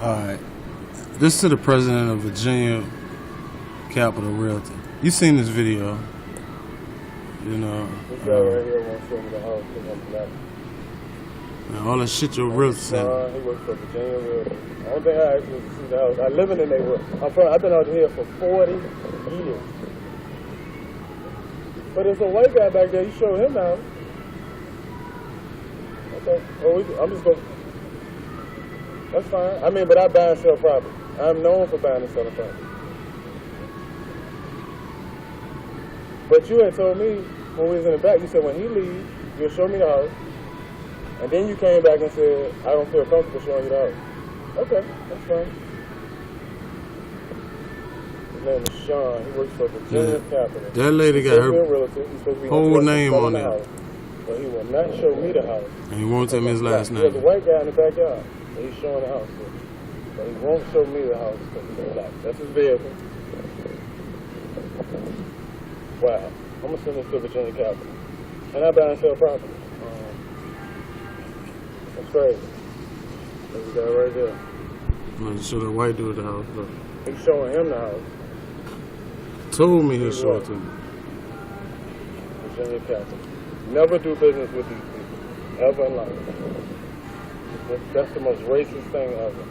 Alright. This to the president of Virginia Capital Realty. You seen this video. You know. This guy right here won't show me the house because I'm black. Man, all that shit your realtor said. He works for Virginia Realty. I don't think I actually see the house. I live in the neighborhood. I've been out here for 40 years. But there's a white guy back there. You show him the house. Okay. Oh, I'm just going. That's fine. I mean, but I buy and sell property. I'm known for buying and selling property. But you had told me when we was in the back, you said when he leaves, you'll show me the house. And then you came back and said, I don't feel comfortable showing you the house. Okay, that's fine. His name is Sean. He works for Virginia Capital. That lady got her whole name on there. But he will not show me the house. And he won't tell me his last name. There's a white guy in the backyard. And he's showing the house. But he won't show me the house because he's black. That's his vehicle. Wow. I'm going to send this to Virginia Capital. And I buy and sell property. That's crazy. There's a guy right there. I'm going to show the white dude the house. Look. He's showing him the house. Told me he'll show it to me. Virginia Capital. Never do business with these people. Ever in life. That's the most racist thing ever.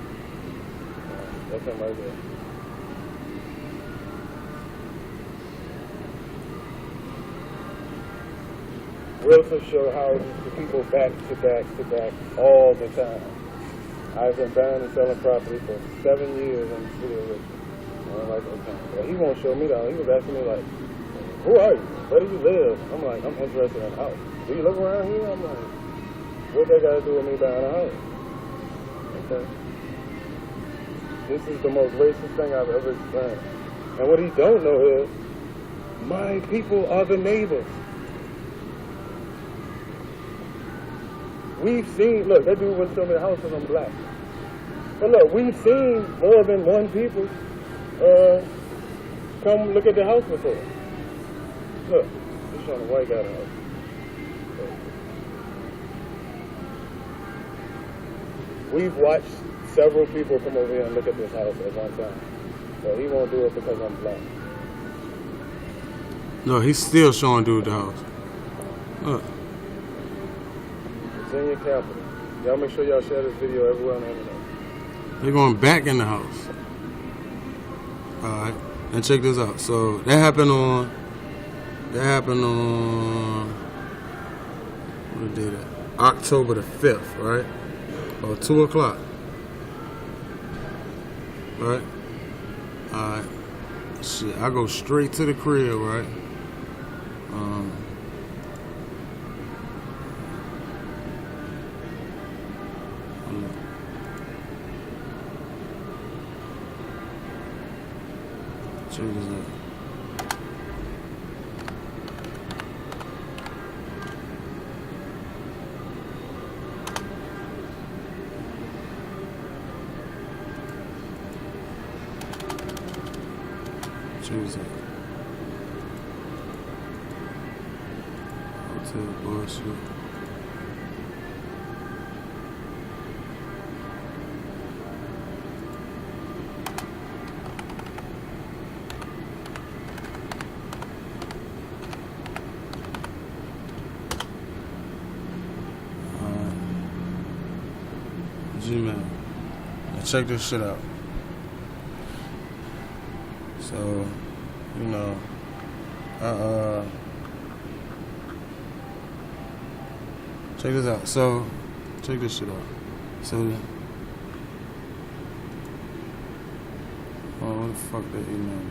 That's him right there. Realtors show houses to people back to back to back all the time. I've been buying and selling property for 7 years in the city of Richmond. I'm like, okay. Well, he won't show me that. He was asking me like, who are you? Where do you live? I'm like, I'm interested in a house. Do you live around here? I'm like, what that got to do with me buying a house? Okay. This is the most racist thing I've ever experienced. And what he don't know is, my people are the neighbors. We've seen, look, that dude wouldn't show me the house because I'm black. But look, we've seen more than one people come look at the house before. Look, he's showing a white guy the house. We've watched several people come over here and look at this house at one time. So he won't do it because I'm black. No, he's still showing dude the house. Look. Virginia Capital. Y'all make sure y'all share this video everywhere on the internet. They're going back in the house. Alright. And check this out. So that happened on what did it? October the 5th, right? Or 2 o'clock. Right? Alright. Shit, I go straight to the crib, right? Check this out. Check this out. Hotel bullshit. G-Man. Now check this shit out. So, you know, check this out. So, check this shit out. So, oh, what the fuck that email?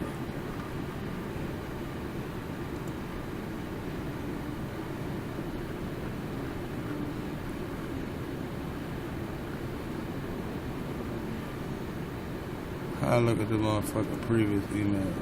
I look at the motherfucking previous email.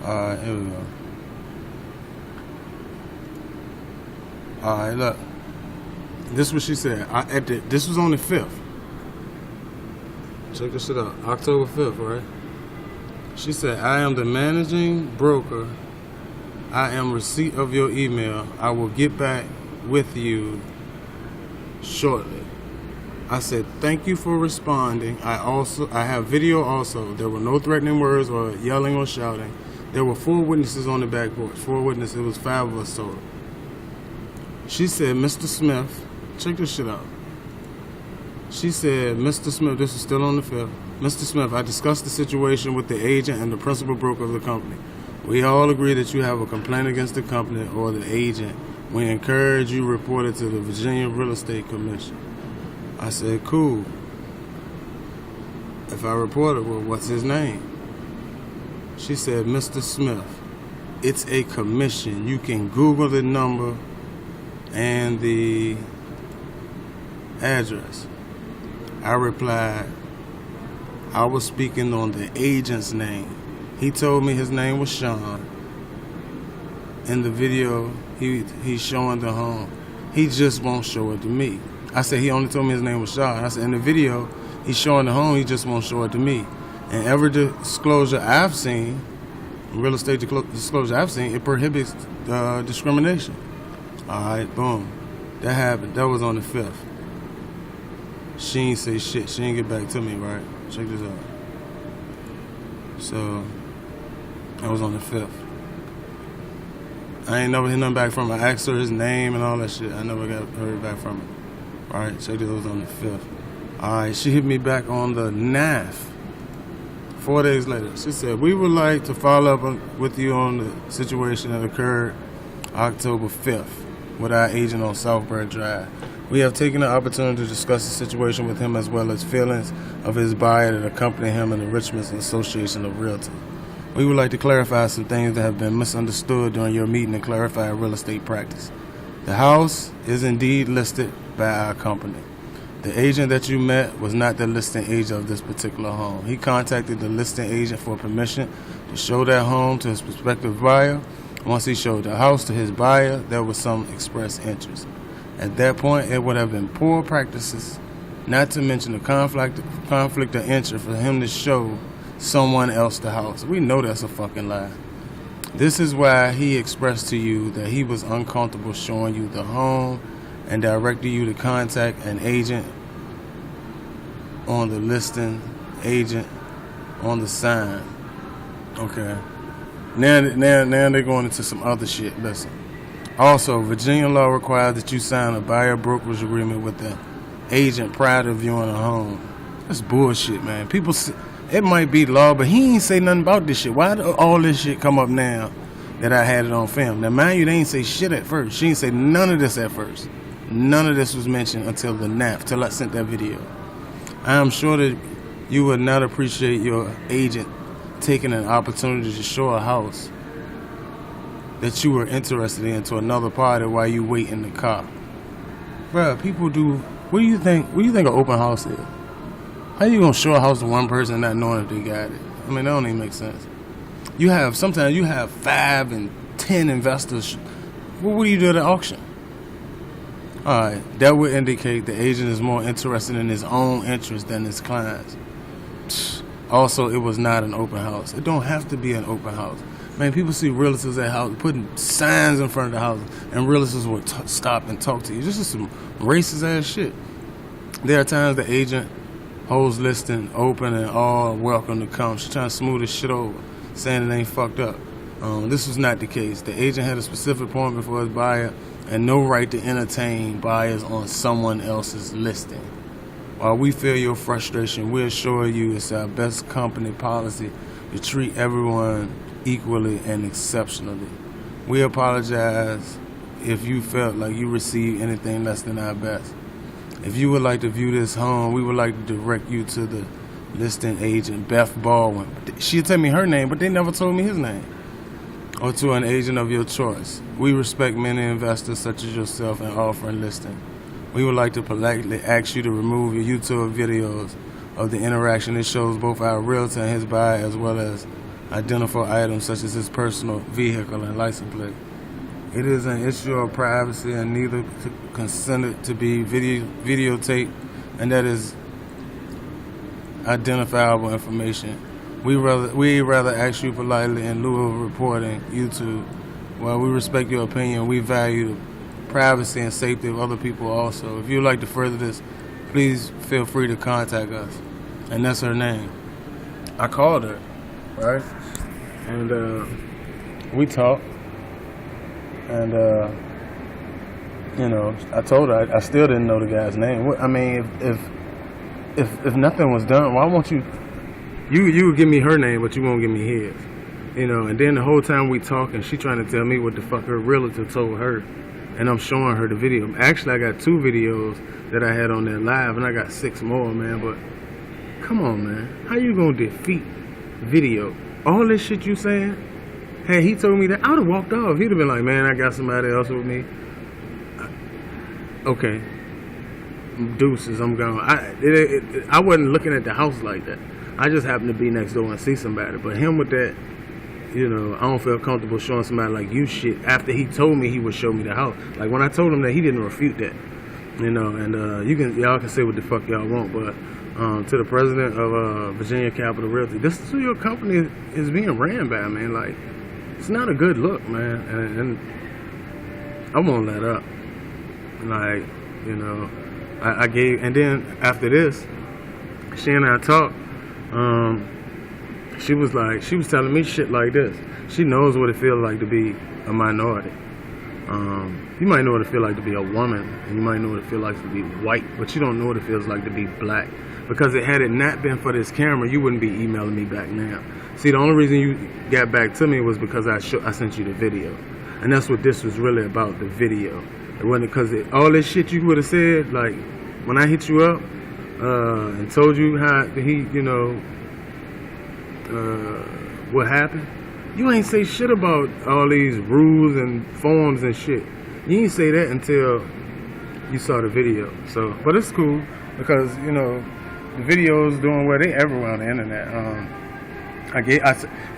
Alright, here we go. Alright, look. This is what she said. This was on the 5th. Check this shit out. October 5th, right? She said, I am the managing broker. I am receipt of your email. I will get back with you shortly. I said, thank you for responding. I have video also. There were no threatening words or yelling or shouting. There were 4 witnesses on the back porch. 4 witnesses. It was 5 of us total. She said, Mr. Smith, check this shit out. She said, Mr. Smith, this is still on the 5th. Mr. Smith, I discussed the situation with the agent and the principal broker of the company. We all agree that you have a complaint against the company or the agent. We encourage you report it to the Virginia Real Estate Commission. I said, cool. If I report it, well, what's his name? She said, Mr. Smith, it's a commission. You can Google the number and the address. I replied, I was speaking on the agent's name. He told me his name was Sean. In the video, he's showing the home. He just won't show it to me. I said, he only told me his name was Sean. I said, in the video, he's showing the home, he just won't show it to me. And every disclosure I've seen, real estate disclosure I've seen, it prohibits discrimination. All right, boom. That happened. That was on the 5th. She ain't say shit. She ain't get back to me, right? Check this out. So, that was on the 5th. I ain't never heard nothing back from her. I asked her his name and all that shit. I never heard back from her. All right, check this out. It was on the 5th. All right, she hit me back on the 9th. 4 days later. She said, we would like to follow up with you on the situation that occurred October 5th with our agent on Southburg Drive. We have taken the opportunity to discuss the situation with him as well as feelings of his buyer that accompany him in the Richmond Association of Realty. We would like to clarify some things that have been misunderstood during your meeting and clarify real estate practice. The house is indeed listed by our company. The agent that you met was not the listing agent of this particular home. He contacted the listing agent for permission to show that home to his prospective buyer. Once he showed the house to his buyer, there was some express interest. At that point, it would have been poor practices, not to mention the conflict of interest for him to show someone else the house. We know that's a fucking lie. This is why he expressed to you that he was uncomfortable showing you the home and directed you to contact an agent on the listing agent on the sign. Okay. Now they're going into some other shit. Listen. Also, Virginia law requires that you sign a buyer brokerage agreement with the agent prior to viewing a home. That's bullshit, man. People, it might be law, but he ain't say nothing about this shit. Why do all this shit come up now that I had it on film? Now, mind you, they ain't say shit at first. She ain't say none of this at first. None of this was mentioned until the NAF, till I sent that video. I am sure that you would not appreciate your agent taking an opportunity to show a house that you were interested in to another party while you wait in the car. Bruh, people do, what do you think an open house is? How you gonna show a house to one person not knowing if they got it? I mean, that don't even make sense. Sometimes you have 5 and 10 investors. What do you do at the auction? Alright, that would indicate the agent is more interested in his own interest than his clients. Also, it was not an open house. It don't have to be an open house. Man, people see realtors at houses putting signs in front of the houses, and realtors will stop and talk to you. This is some racist ass shit. There are times the agent holds listing open and all welcome to come. She's trying to smooth this shit over, saying it ain't fucked up. This was not the case. The agent had a specific appointment for his buyer and no right to entertain buyers on someone else's listing. While we feel your frustration, we assure you it's our best company policy to treat everyone equally and exceptionally. We apologize if you felt like you received anything less than our best. If you would like to view this home, we would like to direct you to the listing agent, Beth Baldwin. She'll tell me her name, but they never told me his name. Or to an agent of your choice. We respect many investors such as yourself in offering listing. We would like to politely ask you to remove your YouTube videos of the interaction. It shows both our realtor and his buyer as well as identify items such as his personal vehicle and license plate. It is an issue of privacy and neither consented to be videotaped, and that is identifiable information. We rather ask you politely in lieu of reporting YouTube. While we respect your opinion, we value the privacy and safety of other people also. If you'd like to further this, please feel free to contact us. And that's her name. I called her, right? And we talked. And, I told her I still didn't know the guy's name. I mean, if nothing was done, why won't you would give me her name, but you won't give me his? And then the whole time we talking, she trying to tell me what the fuck her realtor told her. And I'm showing her the video. Actually, I got 2 videos that I had on there live, and I got 6 more, man. But come on, man. How you gonna defeat video? All this shit you saying? Hey, he told me that, I would have walked off. He'd have been like, man, I got somebody else with me. Okay. Deuces, I'm gone. I wasn't looking at the house like that. I just happened to be next door and see somebody. But him with that, I don't feel comfortable showing somebody like you shit after he told me he would show me the house. Like when I told him that, he didn't refute that. And y'all can say what the fuck y'all want, but to the president of Virginia Capital Realty, this is who your company is being ran by, man. Like, it's not a good look, man. And I won't let up. Like, I gave, and then after this, she and I talked. She was telling me shit like this. She knows what it feels like to be a minority. You might know what it feels like to be a woman, and you might know what it feels like to be white, but you don't know what it feels like to be black. Because had it not been for this camera, you wouldn't be emailing me back now. See, the only reason you got back to me was because I sent you the video. And that's what this was really about, the video. It wasn't because all this shit you would have said, like, when I hit you up and told you how he, what happened, you ain't say shit about all these rules and forms and shit. You ain't say that until you saw the video. So, but it's cool because, the videos doing well, they everywhere on the internet.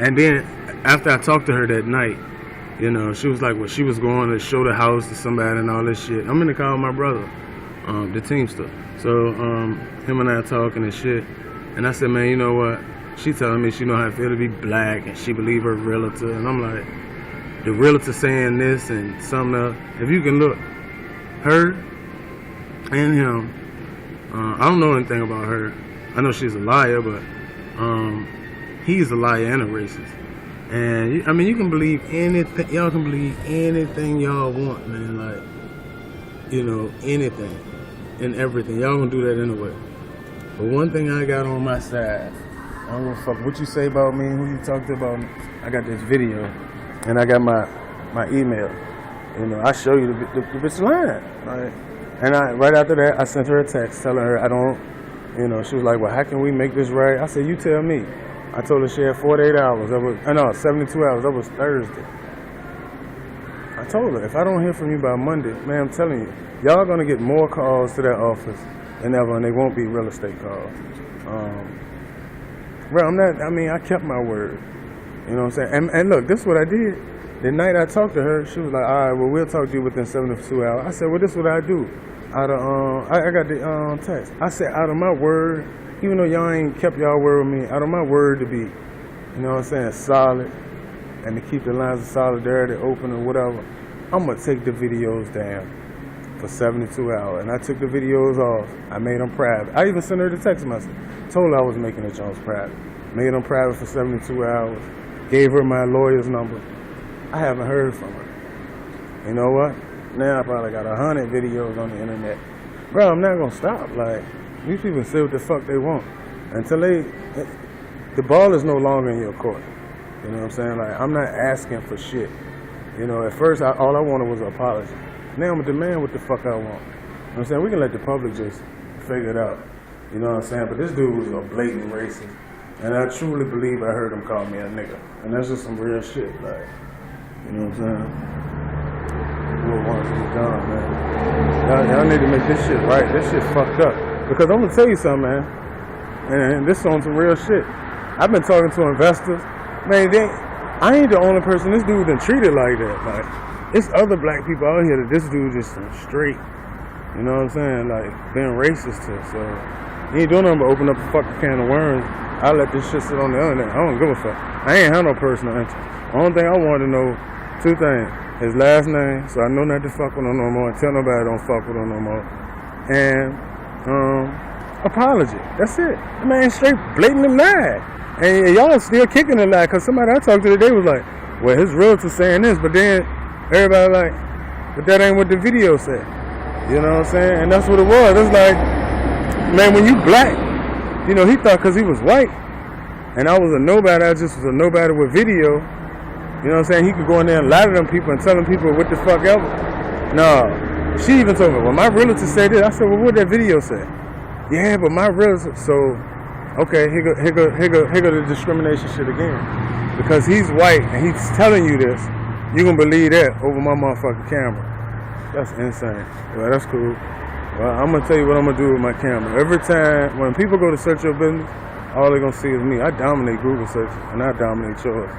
And then after I talked to her that night, she was like, well, she was going to show the house to somebody and all this shit. I'm gonna call my brother, the Teamster. So him and I talking and shit. And I said, man, you know what? She telling me she know how it feel to be black and she believe her realtor. And I'm like, the realtor saying this and something else. If you can look, her and him, I don't know anything about her. I know she's a liar, but he's a liar and a racist. And you can believe anything. Y'all can believe anything y'all want, man. Like, anything and everything. Y'all gonna do that anyway. But one thing I got on my side, I don't give a fuck what you say about me, who you talk to about me. I got this video, and I got my email. I show you the bitch lying, right? And right after that, I sent her a text telling her she was like, well, how can we make this right? I said, you tell me. I told her she had 48 hours. 72 hours. That was Thursday. I told her, if I don't hear from you by Monday, man, I'm telling you, y'all gonna get more calls to that office than ever, and they won't be real estate calls. I kept my word. You know what I'm saying? And look, this is what I did. The night I talked to her, she was like, all right, well, we'll talk to you within 72 hours. I said, well, this is what I do. I got the text. I said, out of my word, even though y'all ain't kept y'all word with me, out of my word to be, solid, and to keep the lines of solidarity open or whatever, I'm going to take the videos down for 72 hours. And I took the videos off. I made them private. I even sent her the text message. Told her I was making the Jones private. Made them private for 72 hours. Gave her my lawyer's number. I haven't heard from her. You know what? Now I probably got 100 videos on the internet. Bro, I'm not going to stop. Like, these people say what the fuck they want. Until the ball is no longer in your court. You know what I'm saying? Like, I'm not asking for shit. At first, all I wanted was an apology. Now I'm going to demand what the fuck I want. You know what I'm saying? We can let the public just figure it out. You know what I'm saying? But this dude was a blatant racist. And I truly believe I heard him call me a nigga. And that's just some real shit. Like, you know what I'm saying? We'll want to be done, man. Y'all need to make this shit right. This shit fucked up. Because I'm going to tell you something, man. And this on some real shit. I've been talking to investors. Man, I ain't the only person this dude done treated like that. Like, it's other black people out here that this dude just straight, you know what I'm saying? Like, being racist to. So, he ain't doing nothing but open up a fucking can of worms. I let this shit sit on the internet. I don't give a fuck. I ain't have no personal interest. The only thing I wanted to know, two things. His last name, so I know not to fuck with him no more. Tell nobody don't fuck with him no more. And, apology. That's it. The man straight blatantly lied. And y'all still kicking the lie, because somebody I talked to today was like, well, his realtor saying this, but then everybody like, but that ain't what the video said. You know what I'm saying? And that's what it was. It's like, man, when you black, you know, he thought because he was white, and I was a nobody, I just was a nobody with video. You know what I'm saying? He could go in there and lie to them people and tell them people what the fuck ever. No. She even told me, well, my realtor said this. I said, well, what that video say? Yeah, but my realtor. So, okay, here go the discrimination shit again. Because he's white and he's telling you this, you gonna believe that over my motherfucking camera. That's insane. Well, that's cool. Well, I'm gonna tell you what I'm gonna do with my camera. Every time, when people go to search your business, all they're gonna see is me. I dominate Google searches and I dominate yours.